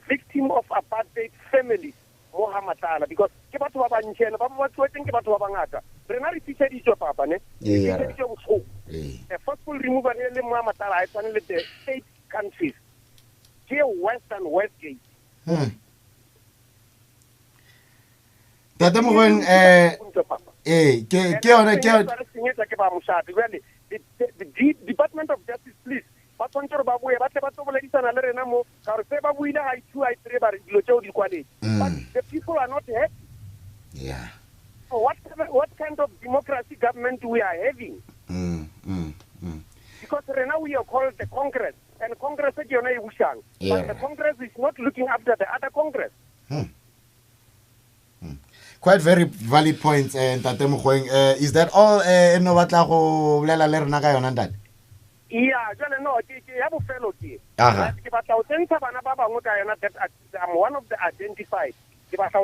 victim of apartheid family. Mohamatala, because the forceful removal of Mohamatala is only the 8 countries. Here, West and Westgate. The Department of Justice, please. The people are not happy. Yeah. What kind of democracy government we are having? Because right now we are called the Congress, and Congress is but the Congress is not looking after the other Congress. Quite very valid points, and is that all? Yeah, no, I have a fellow here. I'm one of the identified. Because I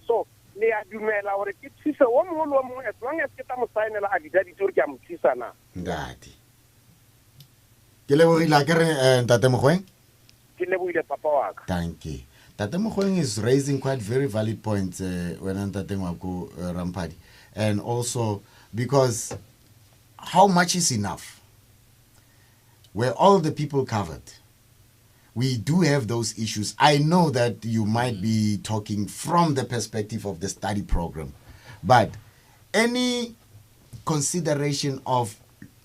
so le a dumela hore ke thise o mongwe mo as long as ke ta mo saenela a didadi tsore ke a mo thisana ndati ke lebohile ke re ntate Mogoeng ke lebohile papa wa ka. Thank you. Tate Mogoeng is raising quite very valid points when Ntate Ngwako Ramphadi, and also because how much is enough? Were all the people covered? We do have those issues. I know that you might be talking from the perspective of the study program, but any consideration of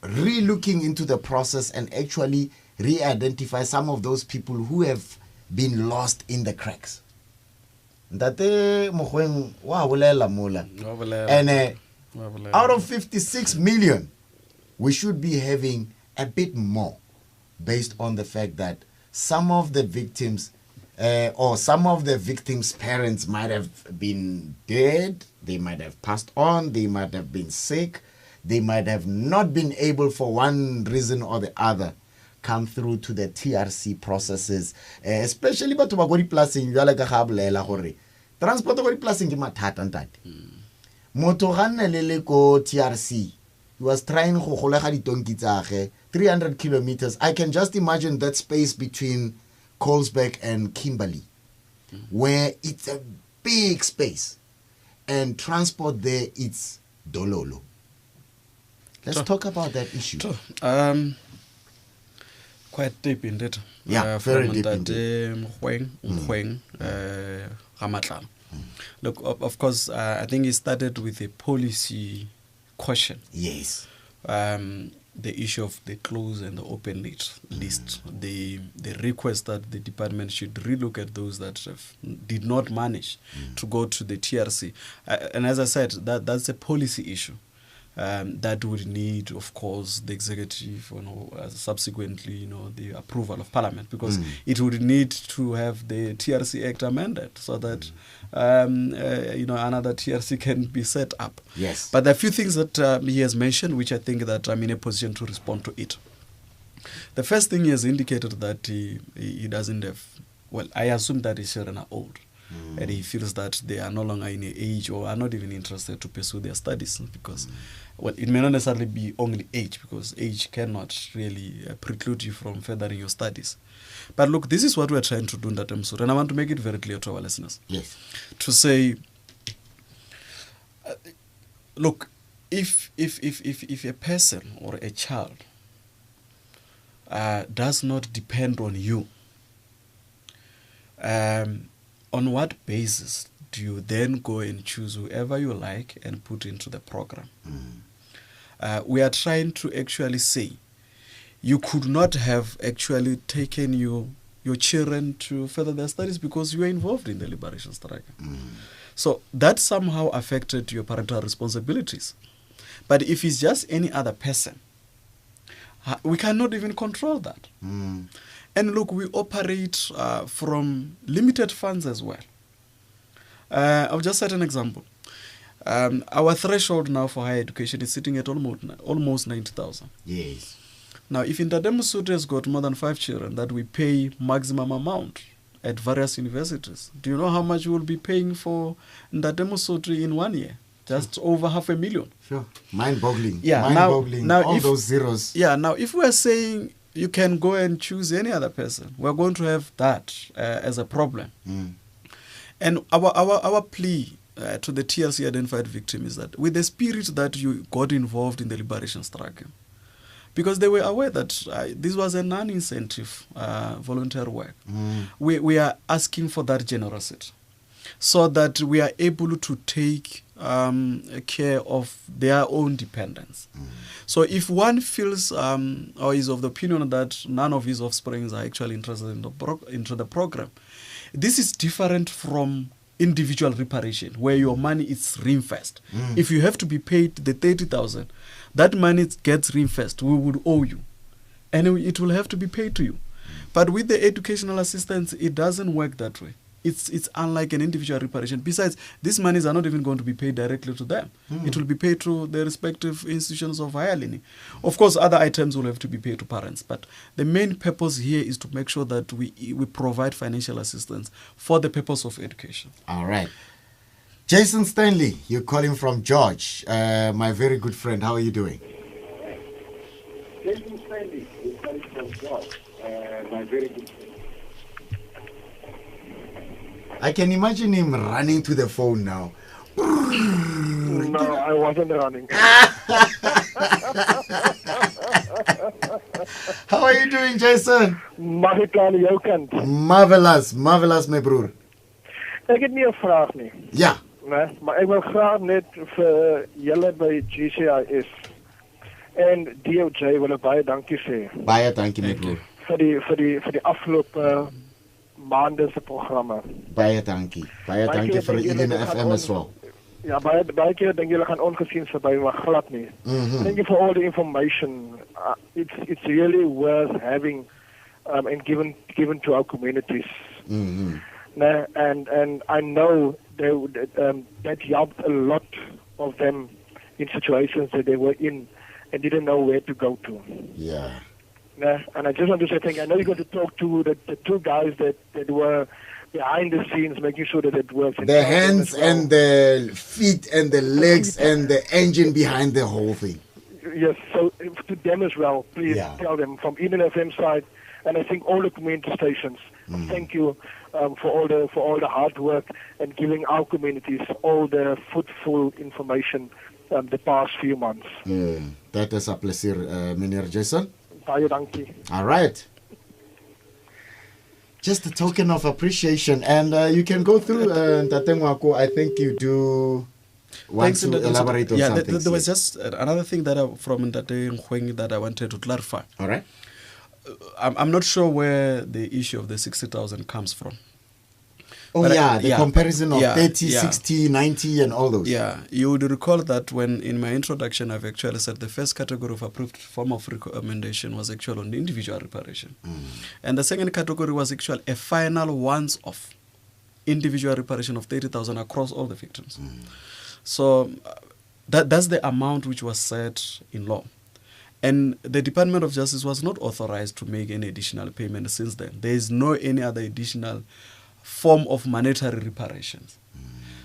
re-looking into the process and actually re-identify some of those people who have been lost in the cracks. Ntate Mogoeng wa bolela mola. And out of 56 million, we should be having a bit more based on the fact that some of the victims or some of the victims' parents might have been dead, they might have passed on, they might have been sick, they might have not been able for one reason or the other come through to the TRC processes, especially batho ba go diplaseng jwale ka ga bolela gore transport go diplaseng ke mathata ntate. Motho ga nne le ko TRC, he was trying go golega ditonki tsage 300 kilometers. I can just imagine that space between Colesberg and Kimberley, where it's a big space, and transport there it's dololo. Let's talk about that issue. Quite deep in it. Yeah, very deep in it. Look, of course, I think it started with a policy question. Yes. The issue of the close and the open list, the request that the department should relook at those that did not manage to go to the TRC. And as I said, that's a policy issue. That would need, of course, the executive, subsequently, the approval of Parliament, because it would need to have the TRC Act amended so that, another TRC can be set up. Yes. But there are a few things that he has mentioned, which I think that I'm in a position to respond to it. The first thing he has indicated that he doesn't have, well, I assume that his children are old. And he feels that they are no longer in an age or are not even interested to pursue their studies because, well, it may not necessarily be only age, because age cannot really preclude you from furthering your studies. But look, this is what we're trying to do in that episode, and I want to make it very clear to our listeners. Yes. To say, look, if a person or a child does not depend on you, on what basis do you then go and choose whoever you like and put into the program? We are trying to actually say you could not have actually taken your children to further their studies because you were involved in the liberation struggle. So that somehow affected your parental responsibilities. But if it's just any other person, we cannot even control that. And look, we operate from limited funds as well. I'll just set an example. Our threshold now for higher education is sitting at almost 90,000. Yes. Now, if Ntademo has got more than 5 children that we pay maximum amount at various universities, do you know how much we will be paying for Ntademo in 1 year? Just over 500,000. Sure. Mind-boggling. Yeah. Mind-boggling. Now All if, those zeros. Yeah. Now, if we're saying you can go and choose any other person, we're going to have that as a problem. And our plea to the TRC identified victim is that with the spirit that you got involved in the liberation struggle, because they were aware that this was a non-incentive volunteer work, we are asking for that generosity so that we are able to take care of their own dependence. So if one feels or is of the opinion that none of his offsprings are actually interested into the program, this is different from individual reparation where your money is reinvested. If you have to be paid the 30,000, that money gets reinvested. We would owe you, and it will have to be paid to you. But with the educational assistance, it doesn't work that way. It's unlike an individual reparation. Besides, these monies are not even going to be paid directly to them. It will be paid to the respective institutions of higher learning. Of course, other items will have to be paid to parents. But the main purpose here is to make sure that we provide financial assistance for the purpose of education. All right. Jason Stanley, you're calling from George. My very good friend. How are you doing? Jason Stanley, you're calling from George. My very good friend. I can imagine him running to the phone now. No, I wasn't running. How are you doing, Jason? Marvelous, marvelous, my broer. Ek het nie 'n vraag nie. Ja. Nee, maar ek wil graag net vir julle by GCIS en DOJ wil baie dankie sê. Baie dankie, my broer. Vir die afgelope maande se programme. Baie dankie. Baie dankie vir Elena FM as well. Ja, baie keer dink julle gaan ongesien verby, maar glad nie. Thank you for all the information. It's really worth having and given to our communities. And I know that helped a lot of them in situations that they were in and didn't know where to go to. Yeah. And I just want to say thank you. I know you're going to talk to the two guys that were behind the scenes, making sure that it works. The hands and the feet and the legs and the engine behind the whole thing. Yes, so to them as well, please tell them from Eden FM side, and I think all the community stations. Thank you for all the hard work and giving our communities all the fruitful information the past few months. That is a pleasure, meneer Jason. Baie dankie. All right. Just a token of appreciation, and you can go through Ntate Ngwako. I think you do want to elaborate on something. There was just another thing that from Ntate Ngwako that I wanted to clarify. All right. I'm not sure where the issue of the 60,000 comes from. Oh, but the comparison of 30, 60, 90 and all those. Yeah, you would recall that when in my introduction I've actually said the first category of approved form of recommendation was actually on the individual reparation. And the second category was actually a final once-off individual reparation of 30,000 across all the victims. So that's the amount which was set in law. And the Department of Justice was not authorized to make any additional payment since then. There is no any other additional form of monetary reparations.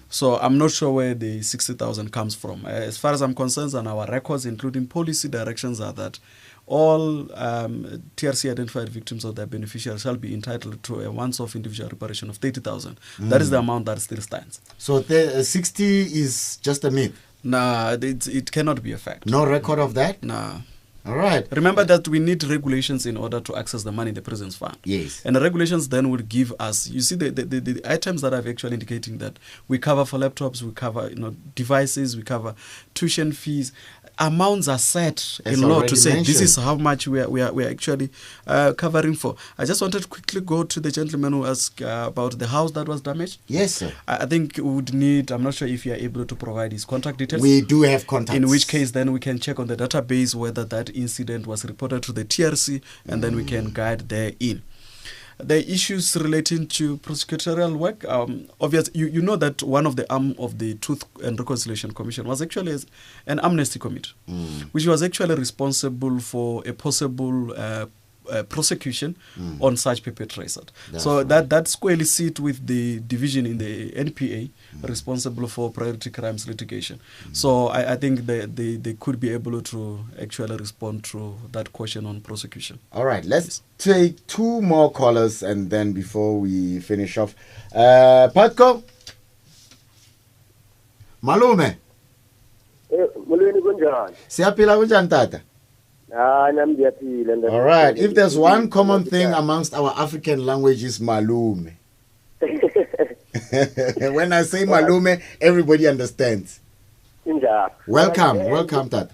So I'm not sure where the 60,000 comes from. As far as I'm concerned, and our records, including policy directions, are that all TRC identified victims or their beneficiaries shall be entitled to a once-off individual reparation of 30,000. That is the amount that still stands. So the 60 is just a myth? Nah, it cannot be a fact. No record of that? Nah. All right. Remember that we need regulations in order to access the money in the Prisons Fund. Yes. And the regulations then will give us, you see, the items that I've actually indicating that we cover for laptops, we cover devices, we cover tuition fees. Amounts are set in law to say this is how much we are actually covering for. I just wanted to quickly go to the gentleman who asked about the house that was damaged. Yes, sir. I think we would need, I'm not sure if you are able to provide his contact details. We do have contacts. In which case then we can check on the database whether that incident was reported to the TRC, and then we can guide therein. The issues relating to prosecutorial work, obviously, you know that one of the arm of the Truth and Reconciliation Commission was actually an amnesty committee, which was actually responsible for a possible prosecution on such perpetrators. So right. that squarely sit with the division in the NPA responsible for priority crimes litigation. So I think they could be able to actually respond to that question on prosecution. All right, let's take two more callers and then before we finish off. Patko? Malume? Siyapila kunjani tata? All right. If there's one common thing amongst our African languages, malume. When I say malume, everybody understands. Welcome, Tata.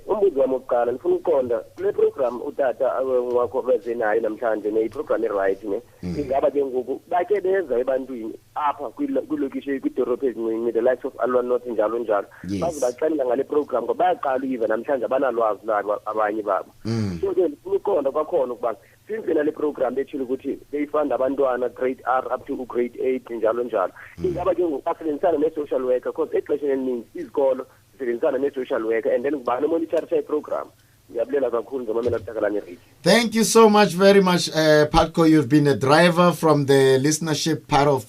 Umbuzo wami wokuqala ngifuna ukuqonda kule program utata Ngwako beze nayo namhlanje ne program right ne ingaba ke ngoku bake beza ebantwini apha kwilokishi kwidorobha ezincinci the likes of Alwa North njalo njalo bazobaxelela ngale program ngoba bayaqala uyiva namhlanje abanalwazi labo abanye babo so ke ngifuna ukuqonda kwakhona ukuba since le program bethile ukuthi beyifunda abantwana grade R up to grade 8 njalo njalo ingaba ke ngoku basebenzisana ne social worker because expression eliningi izikolo social worker and then monitor program. Thank you so much, very much, Patko. You've been a driver from the listenership part of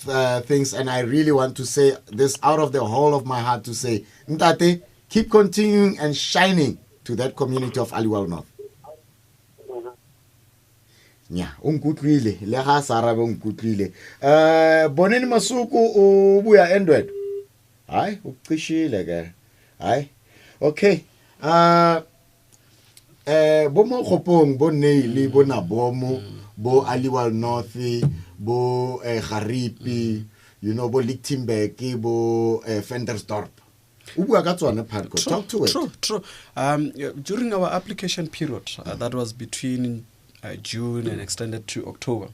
things, and I really want to say this out of the whole of my heart to say, Ntate, keep continuing and shining to that community of Aliwal North. Yeah, unkutlile, leha sarabe unkutlile. Boneni masuku ubuya endwed. Hayi, uqishile ke. Hayi. Okay. Bo mo khopong bo Neili bo Nabomo bo Aliwal North bo Garipi, bo Lichtenburg bo Ventersdorp. Ubuya ka tsona Patko. Talk to it. True. During our application period, that was between June and extended to October,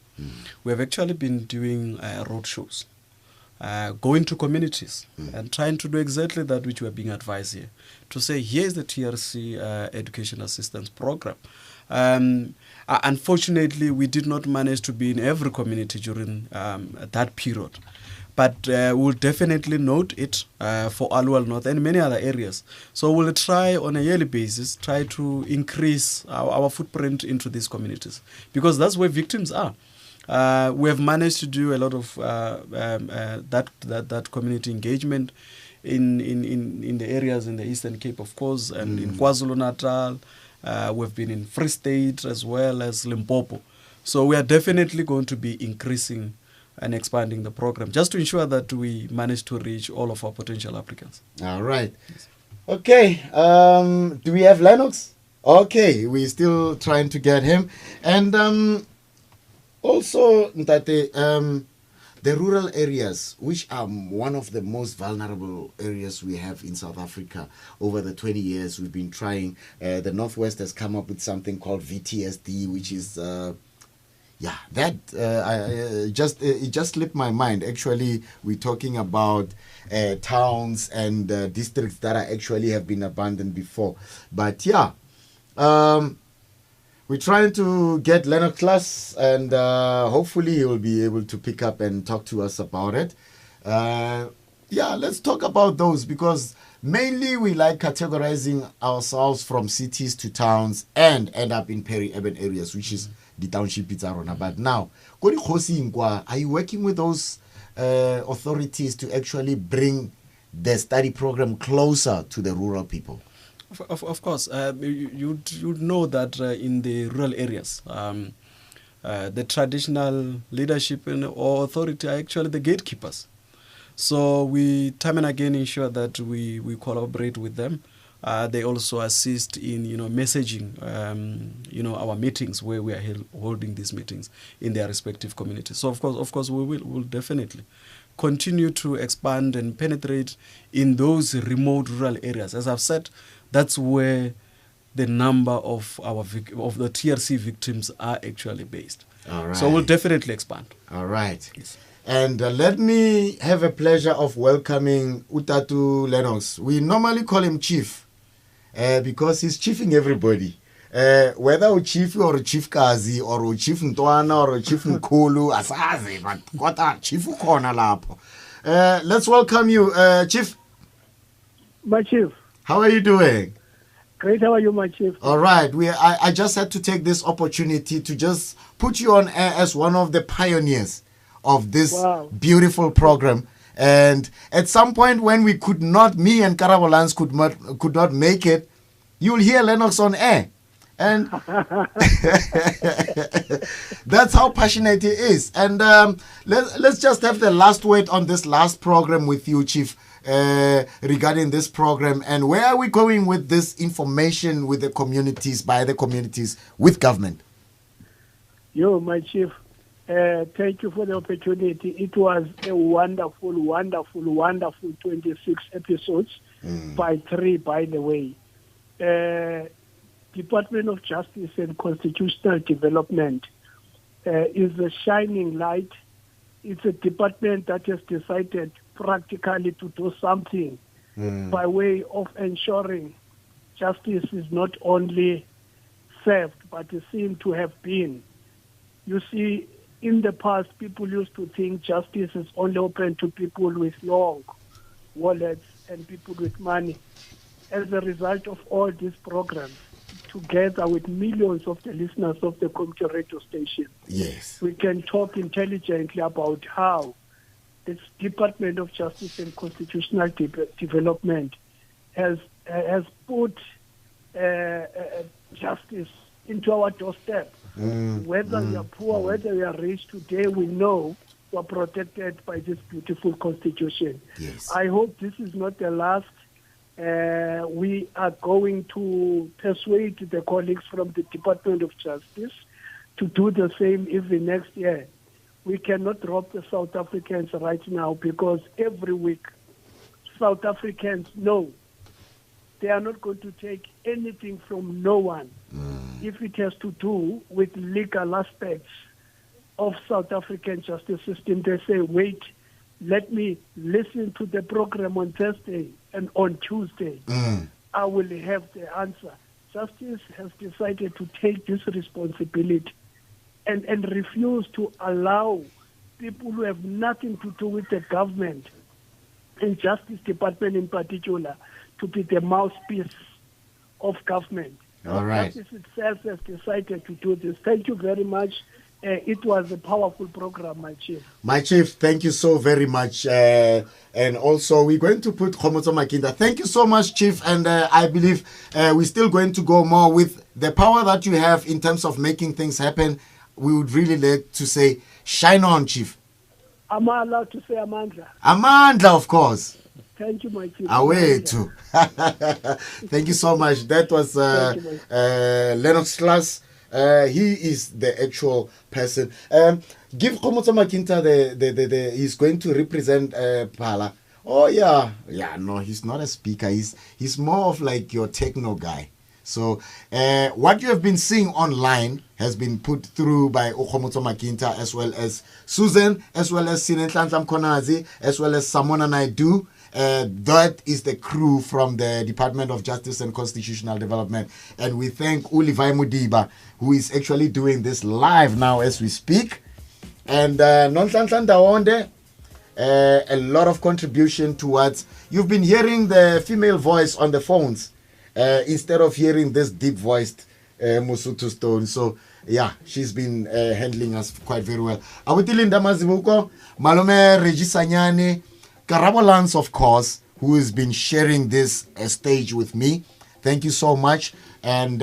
we have actually been doing road shows. Going to communities and trying to do exactly that which we are being advised here. To say, here's the TRC Education Assistance Program. Unfortunately, we did not manage to be in every community during that period. But we'll definitely note it for Aliwal North and many other areas. So we'll try on a yearly basis, try to increase our footprint into these communities. Because that's where victims are. We have managed to do a lot of that community engagement in the areas in the Eastern Cape, of course, and in KwaZulu-Natal. We've been in Free State as well as Limpopo. So we are definitely going to be increasing and expanding the program just to ensure that we manage to reach all of our potential applicants. All right. Yes. Okay. Do we have Lennox? Okay. We're still trying to get him. And also, Ntate, the rural areas, which are one of the most vulnerable areas we have in South Africa. Over the 20 years we've been trying, the Northwest has come up with something called VTSD, which is, it just slipped my mind. Actually, we're talking about towns and districts that actually have been abandoned before. But yeah, we're trying to get Leonard Class, and hopefully he will be able to pick up and talk to us about it. Let's talk about those, because mainly we like categorizing ourselves from cities to towns and end up in peri-urban areas, which is the township Pizzarona. But now, are you working with those authorities to actually bring the study program closer to the rural people? Of course, you'd know that in the rural areas, the traditional leadership or authority are actually the gatekeepers. So we time and again ensure that we collaborate with them They also assist in, messaging, our meetings where we are holding these meetings in their respective communities. So of course, we'll definitely continue to expand and penetrate in those remote rural areas. As I've said, that's where the number of the TRC victims are actually based. All right. So we'll definitely expand. All right. Yes. And let me have a pleasure of welcoming Utatu Lennox. We normally call him Chief because he's chiefing everybody. Whether a chief or a chief Kazi or a chief Ntwana or a chief Nkulu, asazi, but what a chief ukona lapo. Let's welcome you, Chief. My chief. How are you doing? Great, how are you, my chief? All right. I just had to take this opportunity to just put you on air as one of the pioneers of this beautiful program. And at some point when me and Karabolans could not make it, you'll hear Lennox on air. And that's how passionate he is. And let's just have the last word on this last program with you, Chief, regarding this program. And where are we going with this information with the communities, by the communities, with government? Yo, my chief, thank you for the opportunity. It was a wonderful 26 episodes by 3, by the way. Department of Justice and Constitutional Development is a shining light. It's a department that has decided practically to do something by way of ensuring justice is not only served, but is seen to have been. You see, in the past, people used to think justice is only open to people with long wallets and people with money. As a result of all these programs, together with millions of the listeners of the community radio station, yes, we can talk intelligently about how this Department of Justice and Constitutional Development has put justice into our doorstep. Whether we are poor, whether we are rich, today we know we are protected by this beautiful constitution. Yes. I hope this is not the last. We are going to persuade the colleagues from the Department of Justice to do the same even next year. We cannot rob the South Africans right now because every week South Africans know they are not going to take anything from no one if it has to do with legal aspects of South African justice system. They say, wait, let me listen to the program on Thursday and on Tuesday. I will have the answer. Justice has decided to take this responsibility and refuse to allow people who have nothing to do with the government and Justice Department in particular to be the mouthpiece of government. All right. Justice itself has decided to do this. Thank you very much. It was a powerful program, my chief. My chief, thank you so very much. And also, we're going to put Khomotso Makinda. Thank you so much, chief. And I believe we're still going to go more with the power that you have in terms of making things happen. We would really like to say, shine on, chief. Am I allowed to say Amandla? Amandla, of course. Thank you, my chief. Away too. Thank you so much. That was Lennox Class. He is the actual person. Give Khomotso Makinda he's going to represent Phala. Oh yeah, no, he's not a speaker. He's more of like your techno guy. So what you have been seeing online has been put through by Khomotso Makinda, as well as Susan, as well as Sinenhlanhla Mkhonazi, as well as Samona Naidu. That is the crew from the Department of Justice and Constitutional Development. And we thank Ulivai Mudiba, who is actually doing this live now as we speak. And Nonhlanhla Ndawonde, a lot of contribution towards. You've been hearing the female voice on the phones instead of hearing this deep-voiced Mosotho Stone. So, yeah, she's been handling us quite very well. Awutilinda Mazibuko, Malome Regisanyane, Karabolans, of course, who has been sharing this stage with me. Thank you so much. And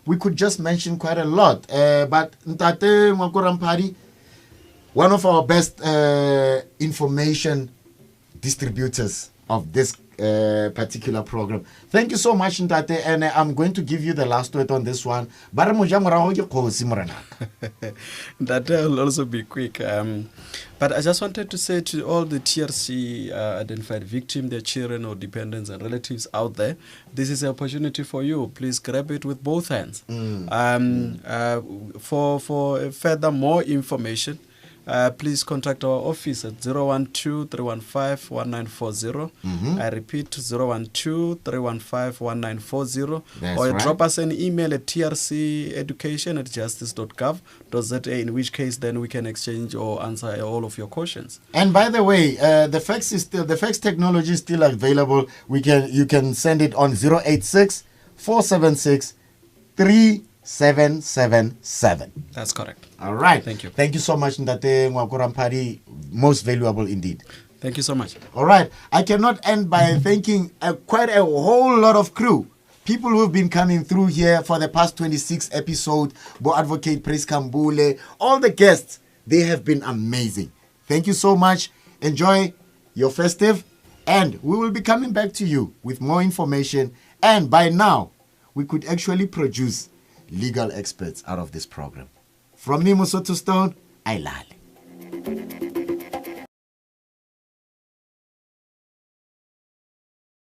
we could just mention quite a lot. But Ntate Ngwako Ramphadi, one of our best information distributors of this particular program. Thank you so much, Ntate, and I'm going to give you the last word on this one. That will also be quick. But I just wanted to say to all the TRC identified victims, their children or dependents and relatives out there, this is an opportunity for you. Please grab it with both hands. For further more information, please contact our office at 012-315-1940. I repeat, 012-315-1940. Or drop us an email at trceducation@justice.gov.za, in which case then we can exchange or answer all of your questions. And by the way, the fax technology is still available. You can send it on 086-476-3777. That's correct. All right. Thank you. Thank you so much, Ndate Ngwako Ramphadi. Most valuable indeed. Thank you so much. All right. I cannot end by thanking quite a whole lot of crew. People who've been coming through here for the past 26 episodes. Bo Advocate Praise Kambule. All the guests. They have been amazing. Thank you so much. Enjoy your festive. And we will be coming back to you with more information. And by now, we could actually produce legal experts out of this program. From me, Mosotho Stone, I lale.